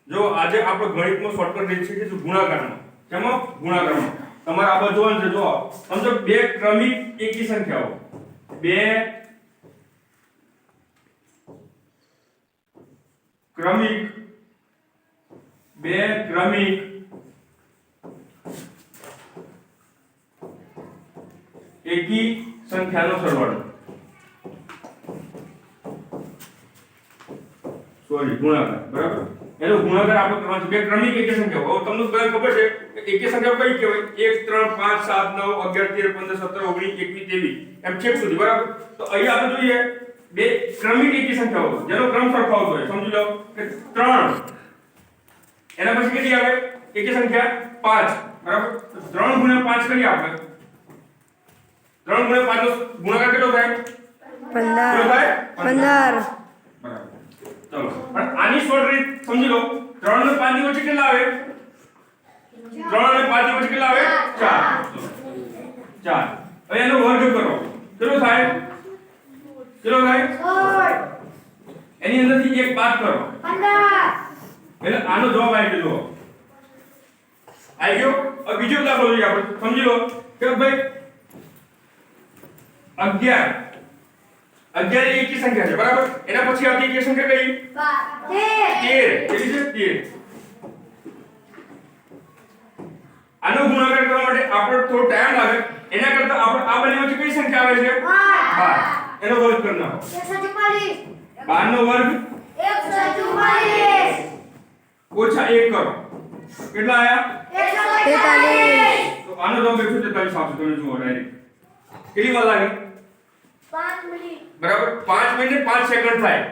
જો આજે આપણો ગણિતમાં શોર્ટકટ રીત છે કે ગુણાકારમાં. કેમાં? ગુણાકારમાં. તમારે આ બધું જોવાનું છે. જો સમજો બે ક્રમિક એકી સંખ્યાઓ, બે ક્રમિક એકી સંખ્યાનો સરવાળો, સોરી ગુણાકાર, બરાબર. એનો ગુણાકાર આપણે કરવાનો છે બે ક્રમિક એકી સંખ્યાઓ. હવે તમને બધાને ખબર છે કે એકી સંખ્યાઓ કઈ કહેવાય? 1 3 5 7 9 11 13 15 17 19 21 23 એમ છેક સુધી, બરાબર. તો અહીંયા આપણે જોઈએ બે ક્રમિક એકી સંખ્યાઓ જેનો ક્રમ સરખો આવતો હોય. સમજી લો કે 3, એના પછી કેટલી આવે? એકી સંખ્યા 5, બરાબર. તો 3 ગુણ્યા 5 કરીએ આપણે. 3 ગુણ્યા 5 નો ગુણાકાર કેટલો થાય? 15. બરાબર. ચલો પણ આની શોર્ટ રીત સમજી લો. 3 અને 5 ની વચ્ચે કેટલા આવે? 3 અને 5 ની વચ્ચે કેટલા આવે? 4. હવે એનો વર્ગ કરો. કેટલો થાય? એની અંદરથી એક બાદ કરો. 15. એટલે આનો જવાબ આવી ગયો. આવી ગયો. હવે બીજો દાખલો જોઈએ આપણે. સમજી લો કે ભાઈ 11 એ એકી સંખ્યા છે, બરાબર. એના પછી આવતી એકી સંખ્યા કઈ? 13. કેટલી છે? 13. આનો ગુણાકાર કરવા માટે આપણે થોડો ટાઈમ લાગે. એના કરતા આપણે આ બંને વચ્ચે કઈ સંખ્યા આવે છે? 12. એનો વર્ગ કરી નાખો. 144. 12 નો વર્ગ 144. ઓછા 1 કરો. કેટલા આયા? 143. તો આનો જવાબ 143 આવશે. તમે જુઓ ડાયરેક્ટ. કેટલી વાર લાગે? 5 મિનિટ. બરાબર. 5 મિનિટ 5 સેકન્ડ થાય.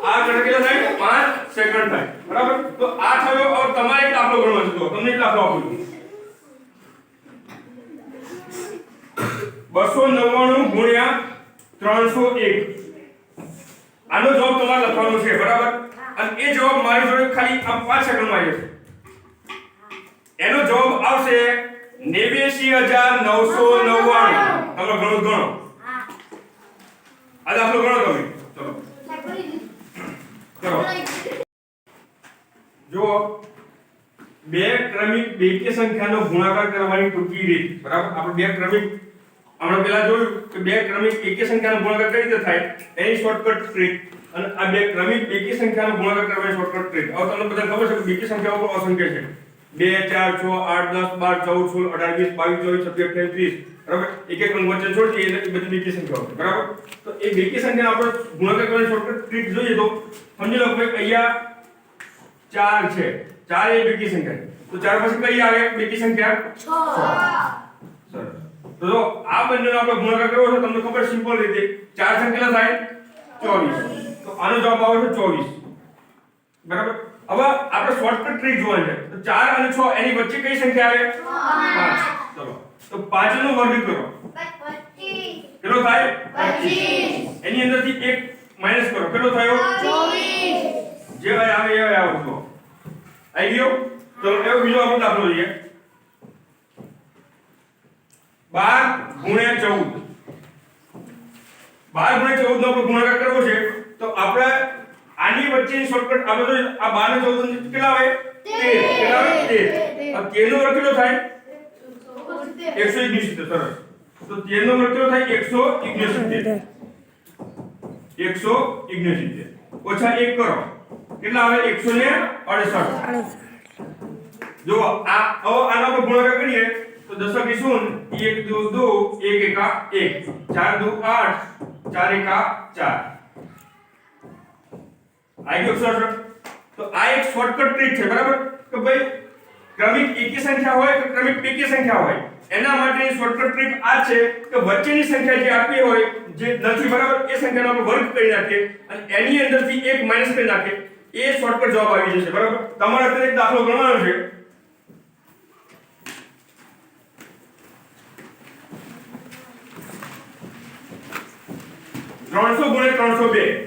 આ ગણ કેટલા થાય? 5 સેકન્ડ થાય, બરાબર. તો આ થયો. હવે તમારે એક દાખલો ગણવાનો છે. તમને એક દાખલો આપું છું. 299 ગુણ્યા 301. આનો જવાબ તમારે લખવાનો છે, બરાબર. અને એ જવાબ મારી જોડે ખાલી આ 5 સેકન્ડમાં આવી જશે. એનો જવાબ આવશે 89999. તમે ગણો. આ દાખલો ગણો તમે. ચલો જુઓ, બે ક્રમિક બેકી સંખ્યાનો ગુણાકાર કરવાની ટૂંકી રીત, બરાબર. આપણે બે ક્રમિક આપણે પહેલા જોયું કે બે ક્રમિક એકી સંખ્યાનો ગુણાકાર કઈ રીતે થાય એની શોર્ટકટ ટ્રીક, અને આ બે ક્રમિક બેકી સંખ્યાનો ગુણાકાર કરવાની શોર્ટકટ ટ્રીક. હવે તમને બધાને ખબર છે કે બેકી સંખ્યાઓ પણ અસંખ્ય છે. 2 4 6 8 10 12 14 16 18 20 22 23 24 બરાબર. એક એક અંક વચ્ચે છોડી દઈએ એટલે બધી બેકી સંખ્યાઓ છે, બરાબર. તો એ બેકી સંખ્યાનો આપણે ગુણાકાર કરવાની શોર્ટકટ ટ્રીક જોઈએ તો સમજી લો કે અહીંયા 4 છે. 4 એ બેકી સંખ્યા છે. તો 4 પછી કઈ આવે બેકી સંખ્યા? 6. સરસ. તો જો આ બંનેનો આપણે ગુણાકાર કરવો છે તમને ખબર સિમ્પલ રીતે 4 સંખ્યા થાય 24. તો આનો જવાબ આવે છે 24, બરાબર. હવે આપણે શોર્ટકટ ટ્રીક જોવાની છે. તો 4 અને 6 એની વચ્ચે કઈ સંખ્યા આવે? 5. ચલો તો 5 નો વર્ગ કરો. 25. કેટલો થાય? 25. એની અંદરથી 1 માઈનસ કરો. કેટલો થયો? 24. જે આવે એ આવે તો આવી ગયો. તો એવો બીજો આપણો દાખલો જોઈએ. 12 ગુણ્યા 14. 12 ગુણ્યા 14 નો આપણે ગુણાકાર કરવો છે. તો આપણે આની વચ્ચેની શોર્ટકટ આપણે જોઈએ. આ 12 ને 14 કેટલા આવે? 13. કેટલા આવે? 13. આ 13 નો વર્ગ કેટલો થાય? 169. સરસ. તો 13 નો વર્ગ કેટલો થાય? 169. 169 ઓછા 1 કરો. કેટલા આવે? 168. જો આ આનો આપણે ગુણાકાર કરીએ તો 10 કી 0 1 2 2 1 એકા 1 4 2 8 4 એકા 4. આઈ ગયો સર. તો આ એક શોર્ટકટ ટ્રીક છે, બરાબર. કે ભાઈ ક્રમિક એકી સંખ્યા હોય કે ક્રમિક બેકી સંખ્યા હોય એના માટેની શોર્ટકટ ટ્રીક આ છે કે વચ્ચેની સંખ્યા જે આપી હોય જે નથી, બરાબર, એ સંખ્યાનો આપણે વર્ગ કરી નાખીએ અને એની અંદરથી 1 માઈનસ કરી નાખીએ. એ શોર્ટકટ જવાબ આવી જશે, બરાબર. તમારે અત્યારે એક દાખલો ગણવાનો છે. 300 ગુણ્યા 302.